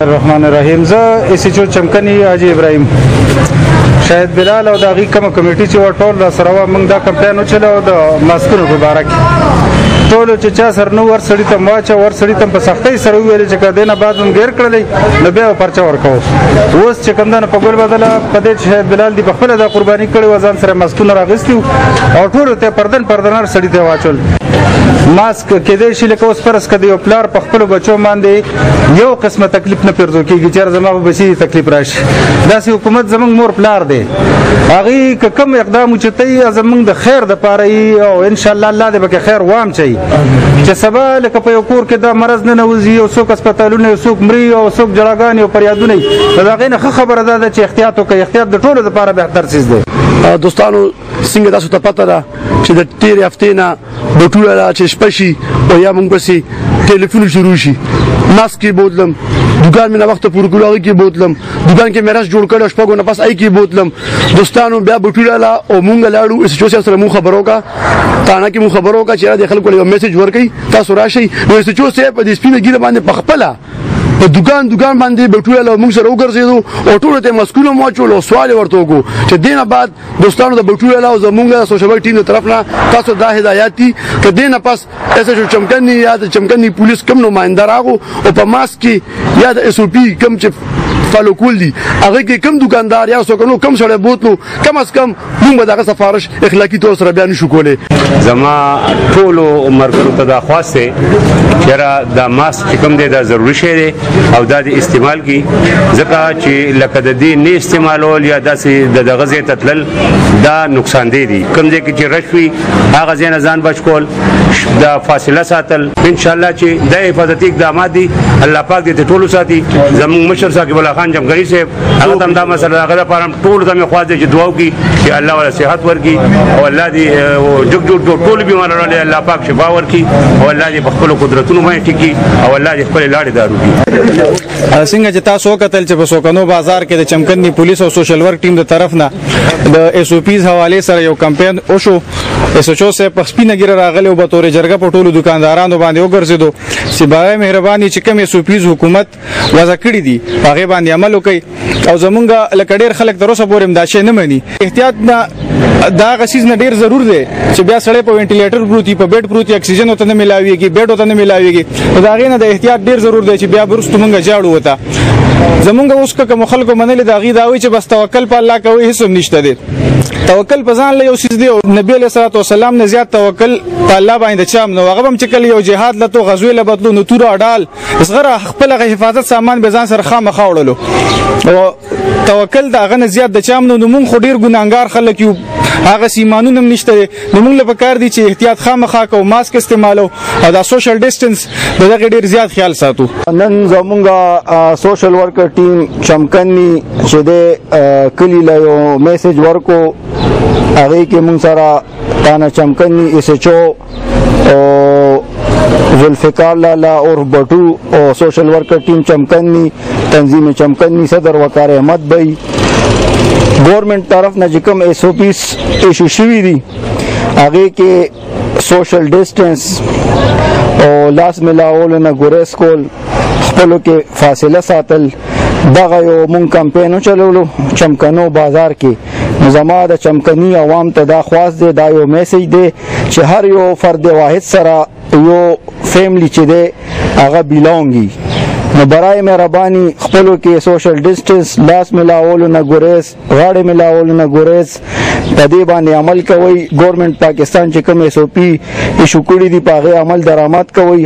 الرحمن الرحیم. زه ایسیچو چمکنی حاجی ابراهیم شاهد بلال او د هغې کومه کمیټي چې وه ټول راسره وه. موږ دا کمپاین وچلو د ماسکونو په باره کې ټولو چې چا سر نه ور سړي ته م واچه ور سړي ته په سختۍ سره وویلې چې که دې نه بعد هم ګیر کړلی نو بیا به پرچه ورکوو. اوس چې کوم ده نو په ګل بدله په دې چې شاهد بلال دي په خپله دا قرباني کړې وه ځان سره ماسکونه راغوستي وو او ټولو ته پردنر سړي ته واچول. ماسک کېدای شي لکه اوس فرض که د یو پلار په خپلو بچو باندې یو قسمه تکلیف نه پرېږدو کېږي چې زما په بچي تکلیف راشي. داسې حکومت زموږ مور پلار دی، هغې که کوم اقدام اوچتوي زموږ د خیر دپاره وي او انشاءالله الله دې پکې خیر واچوي چې سبا لکه په یو کور کې دا مرض ننوځي، یو څوک اسپتالونه، یو څوک مري او څوک جړاګانې او فریادونه وي، نو د هغې نه ښه خبره دا ده چې احتیاط وکړئ. احتیاط د ټولو دپاره بهتر څیز دی. دوستانو څنګه تاسو ته پته ده چې د تېرې هفتې نه بټوله ده چې شپه شي او یا موږ پسې ټلیفون شروع شي، ماسک کې بوتلم، دوکان مې نه وخته پوره کړو هغې کې بوتلم، دوکان کې مې رش جوړ کړی شپږو نه پس هغې کې بوتلم. دوستانو بیا بټوله له او مونږ لاړو ایس ایچ او صاحب سره مونږ خبرو کا تانه کې مونږ خبرو کا چې یاره د خلکو یو میسج ورکوي تاسو راشئ. نو ایس ایچ او صاحب په دې سپینه ګیره باندې په خپله په دوکان باندې بټوله له موږ سره وګرځېدو او ټولو ته ماسکونه مو واچول او سوال یې ورته وکړو چې دې نه بعد دوستانو د بټوله او زموږ د سوشل ورک ټیم د طرف نه تاسو دا هدایت دي که دې نه پس ایس ایچ او چمکني یا د چمکني پولیس کم نماینده راغو او په ماسک کې یا د ایس او پي کم چې فالو کول دي هغه کې کم دکاندار یا څوک نو کم سړی بوتلو کم از کم موږ به دغه سفارش اخلاقي طور سره بیا نشو کولی. زما ټولو ملګرو ته دا خواست دی چې یاره دا ماسک چې کوم دی دا ضروري شی دی او دا د استعمال کی ځکه چې لکه د دې نه استعمالول یا داسې د دغه ځای ته تلل دا نقصان دی. کوم ځای کې چې رش وي هغه ځای نه ځان بچ کول، دا فاصله ساتل، انشاءالله چې دا حفاظتي اقدامات دي الله پاک دې ټولو ساتي. زموږ مشر ثاقب الله خان جمګري صاحب هغه ته هم دا مسله هغه لپاره هم ټولو ته مې خواست دی چې دعا وکړي چې الله وله صحت ورکړي او الله دې جګ ټولو بیمارانو له الله پاک شفا ورکړي او الله دې په خپلو قدرتونو باندې ټیکي او الله دې خپلې لارې دارو کړي. څنګه چې تاسو وکتل چې په سوکنو بازار کې د چمکني پولیس او سوشل ورک ټیم د طرف نه د ایس او پیز حوالې سره یو کمپاین وشو. ایس ایچ او صاحب په سپینه ګیره راغلی او به تورې جرګه په ټولو دکاندارانو باندې وګرځېدو چې برای مهرباني چې کوم ایس او پیز حکومت وضع کړي دي په هغې باندې عمل وکړئ او زمونږ لکه ډېر خلک تر اوسه پورې هم دا شی نه مني. احتیاط نه دا هغه څیز نه ډېر ضرور دی چې بیا سړی په وینټیلیټر پروت وي، په بیډ پروت وي، اکسیجن ورته نه میلاویږي، بیډ ورته نه میلاویږي، نو د هغې نه د احتیاط ډېر ضرور دی چې بیا وروستو مونږ ژاړو ورته. زمونږ اوس که کومو خلکو منلې د هغې دا وایي چې بس توکل په الله کوئ، هېڅ هم نشته دی. توکل په ځان له یو څیز دی او نبي علیه صلات وسلام نه زیات توکل په الله باندې چا هم نه و. هغه به هم چې کله یو جهاد لتو غزوې له بتلو نو توره ډال زغره خپل هغه حفاظت سامان به ځان سره خامخا وړلو او توکل د هغه نه زیات د چا هم نو مونږ خو ډېر ګناهګار خلک یو، هغه ایمانونه هم نشته دی. نو مونږ له پکار دي چې احتیاط خامخا کوو، ماسک استعمالو او دا سوشل ډسټنس د دغې ډېر زیات خیال ساتو. نن زمونږ سوشل ورکر ټیم چمکني چې دی کلي له یو میسج ورکو هغې کې مونږ سره تانه چمکني ایس ایچ او ذوالفقار لالا عرف بټو او سوشل ورکر ټیم چمکني تنظیم چمکني صدر وقار احمد بھائی گورنمنٹ طرف نه چې کوم ایس او پیز ایشو شوي دي هغې کې سوشل ډسټنس او لاس میلاولو نه ګریز کول، خپلو کې فاصله ساتل، دغه یو مونږ کمپین وچلولو چمکنو بازار کې. نو زما د چمکني عوام ته دا خواست دی، دا یو میسج دی چې هر یو فرد واحد سره یو فیملی چې دی هغه بیلونګي. نو برای مهرباني خپلو کې سوشل ډسټنس، لاس میلاولو نه ګریز، غاړې میلاولو نه ګریز، په دې باندې عمل کوئ. ګورنمنٹ پاکستان چې کوم ایس او پي ایشو کړي دي په هغې عمل درآمد کوئ.